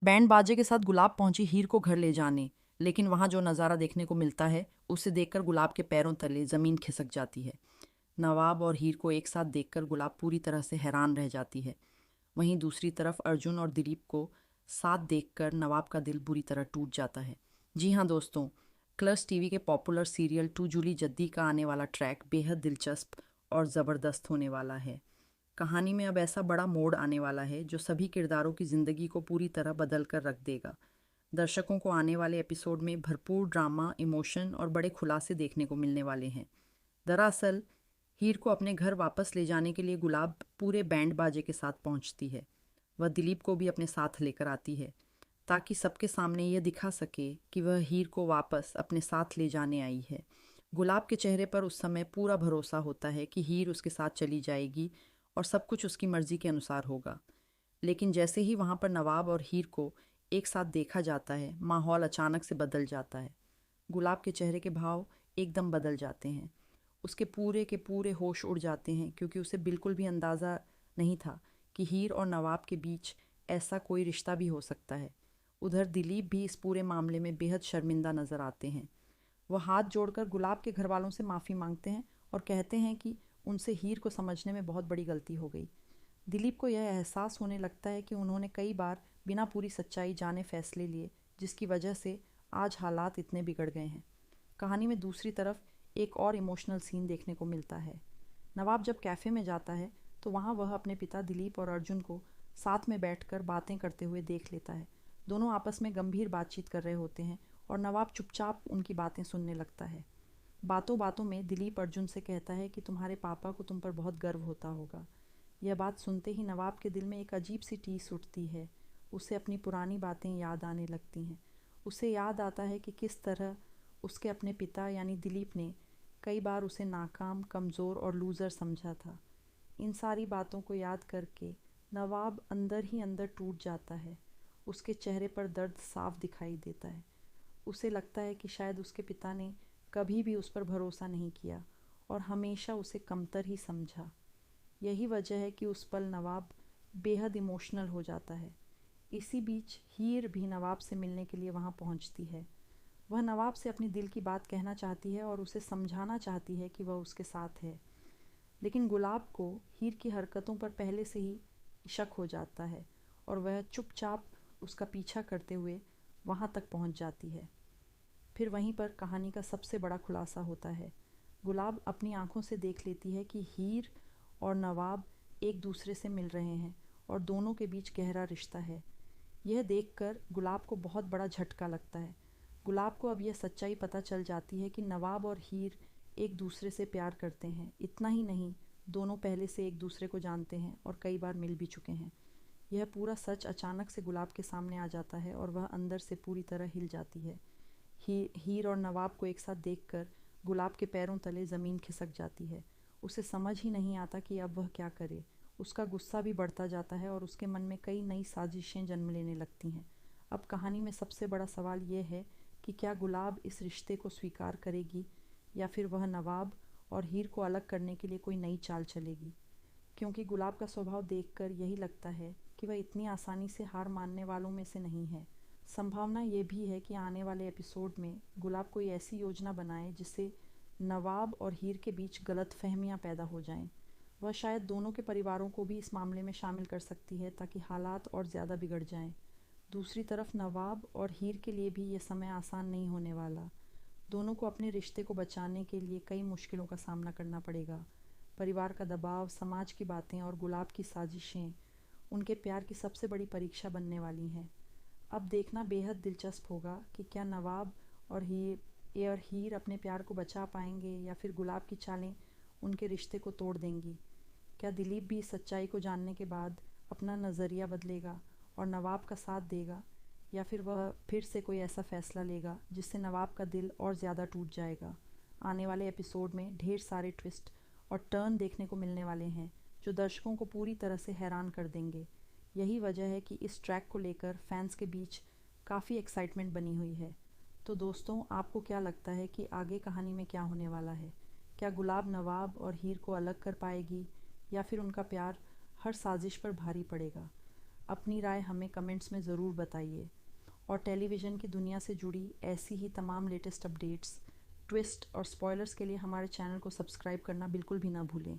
Band बाजे के साथ गुलाब पहुंची हीर को घर ले जाने, लेकिन वहां जो नज़ारा देखने को मिलता है उसे देखकर गुलाब के पैरों तले ज़मीन खिसक जाती है। नवाब और हीर को एक साथ देखकर गुलाब पूरी तरह से हैरान रह जाती है। वहीं दूसरी तरफ अर्जुन और दिलीप को साथ देखकर नवाब का दिल बुरी तरह टूट जाता है। जी हाँ दोस्तों, क्लर्स टीवी के पॉपुलर सीरियल टू जूली जद्दी का आने वाला ट्रैक बेहद दिलचस्प और ज़बरदस्त होने वाला है। कहानी में अब ऐसा बड़ा मोड़ आने वाला है जो सभी किरदारों की ज़िंदगी को पूरी तरह बदल कर रख देगा। दर्शकों को आने वाले एपिसोड में भरपूर ड्रामा, इमोशन और बड़े खुलासे देखने को मिलने वाले हैं। दरअसल हीर को अपने घर वापस ले जाने के लिए गुलाब पूरे बैंड बाजे के साथ पहुंचती है। वह दिलीप को भी अपने साथ लेकर आती है ताकि सबके सामने यह दिखा सके कि वह हीर को वापस अपने साथ ले जाने आई है। गुलाब के चेहरे पर उस समय पूरा भरोसा होता है कि हीर उसके साथ चली जाएगी और सब कुछ उसकी मर्जी के अनुसार होगा। लेकिन जैसे ही वहाँ पर नवाब और हीर को एक साथ देखा जाता है, माहौल अचानक से बदल जाता है। गुलाब के चेहरे के भाव एकदम बदल जाते हैं। उसके पूरे के पूरे होश उड़ जाते हैं क्योंकि उसे बिल्कुल भी अंदाज़ा नहीं था कि हीर और नवाब के बीच ऐसा कोई रिश्ता भी हो सकता है। उधर दिलीप भी इस पूरे मामले में बेहद शर्मिंदा नज़र आते हैं। वह हाथ जोड़कर गुलाब के घर वालों से माफ़ी मांगते हैं और कहते हैं कि उनसे हीर को समझने में बहुत बड़ी गलती हो गई। दिलीप को यह एहसास होने लगता है कि उन्होंने कई बार बिना पूरी सच्चाई जाने फैसले लिए, जिसकी वजह से आज हालात इतने बिगड़ गए हैं। कहानी में दूसरी तरफ एक और इमोशनल सीन देखने को मिलता है। नवाब जब कैफ़े में जाता है तो वहाँ वह अपने पिता दिलीप और अर्जुन को साथ में बैठकर बातें करते हुए देख लेता है। दोनों आपस में गंभीर बातचीत कर रहे होते हैं और नवाब चुपचाप उनकी बातें सुनने लगता है। बातों बातों में दिलीप अर्जुन से कहता है कि तुम्हारे पापा को तुम पर बहुत गर्व होता होगा। यह बात सुनते ही नवाब के दिल में एक अजीब सी टीस उठती है। उसे अपनी पुरानी बातें याद आने लगती हैं। उसे याद आता है कि किस तरह उसके अपने पिता यानी दिलीप ने कई बार उसे नाकाम, कमज़ोर और लूज़र समझा था। इन सारी बातों को याद करके नवाब अंदर ही अंदर टूट जाता है। उसके चेहरे पर दर्द साफ दिखाई देता है। उसे लगता है कि शायद उसके पिता ने कभी भी उस पर भरोसा नहीं किया और हमेशा उसे कमतर ही समझा। यही वजह है कि उस पल नवाब बेहद इमोशनल हो जाता है। इसी बीच हीर भी नवाब से मिलने के लिए वहाँ पहुँचती है। वह नवाब से अपनी दिल की बात कहना चाहती है और उसे समझाना चाहती है कि वह उसके साथ है। लेकिन गुलाब को हीर की हरकतों पर पहले से ही शक हो जाता है और वह चुपचाप उसका पीछा करते हुए वहाँ तक पहुँच जाती है। फिर वहीं पर कहानी का सबसे बड़ा खुलासा होता है। गुलाब अपनी आंखों से देख लेती है कि हीर और नवाब एक दूसरे से मिल रहे हैं और दोनों के बीच गहरा रिश्ता है। यह देखकर गुलाब को बहुत बड़ा झटका लगता है। गुलाब को अब यह सच्चाई पता चल जाती है कि नवाब और हीर एक दूसरे से प्यार करते हैं। इतना ही नहीं, दोनों पहले से एक दूसरे को जानते हैं और कई बार मिल भी चुके हैं। यह पूरा सच अचानक से गुलाब के सामने आ जाता है और वह अंदर से पूरी तरह हिल जाती है। हीर और नवाब को एक साथ देखकर गुलाब के पैरों तले ज़मीन खिसक जाती है। उसे समझ ही नहीं आता कि अब वह क्या करे। उसका गुस्सा भी बढ़ता जाता है और उसके मन में कई नई साजिशें जन्म लेने लगती हैं। अब कहानी में सबसे बड़ा सवाल यह है कि क्या गुलाब इस रिश्ते को स्वीकार करेगी या फिर वह नवाब और हीर को अलग करने के लिए कोई नई चाल चलेगी। क्योंकि गुलाब का स्वभाव देखकर यही लगता है कि वह इतनी आसानी से हार मानने वालों में से नहीं है। संभावना ये भी है कि आने वाले एपिसोड में गुलाब कोई ऐसी योजना बनाए जिससे नवाब और हीर के बीच गलत फहमियाँ पैदा हो जाएं। वह शायद दोनों के परिवारों को भी इस मामले में शामिल कर सकती है ताकि हालात और ज़्यादा बिगड़ जाएं। दूसरी तरफ नवाब और हीर के लिए भी ये समय आसान नहीं होने वाला। दोनों को अपने रिश्ते को बचाने के लिए कई मुश्किलों का सामना करना पड़ेगा। परिवार का दबाव, समाज की बातें और गुलाब की साजिशें उनके प्यार की सबसे बड़ी परीक्षा बनने वाली हैं। अब देखना बेहद दिलचस्प होगा कि क्या नवाब और हीर अपने प्यार को बचा पाएंगे या फिर गुलाब की चालें उनके रिश्ते को तोड़ देंगी। क्या दिलीप भी इस सच्चाई को जानने के बाद अपना नज़रिया बदलेगा और नवाब का साथ देगा या फिर वह फिर से कोई ऐसा फैसला लेगा जिससे नवाब का दिल और ज़्यादा टूट जाएगा। आने वाले एपिसोड में ढेर सारे ट्विस्ट और टर्न देखने को मिलने वाले हैं जो दर्शकों को पूरी तरह से हैरान कर देंगे। यही वजह है कि इस ट्रैक को लेकर फैंस के बीच काफ़ी एक्साइटमेंट बनी हुई है। तो दोस्तों, आपको क्या लगता है कि आगे कहानी में क्या होने वाला है? क्या गुलाब नवाब और हीर को अलग कर पाएगी या फिर उनका प्यार हर साजिश पर भारी पड़ेगा? अपनी राय हमें कमेंट्स में ज़रूर बताइए। और टेलीविज़न की दुनिया से जुड़ी ऐसी ही तमाम लेटेस्ट अपडेट्स, ट्विस्ट और स्पॉयलर्स के लिए हमारे चैनल को सब्सक्राइब करना बिल्कुल भी ना भूलें।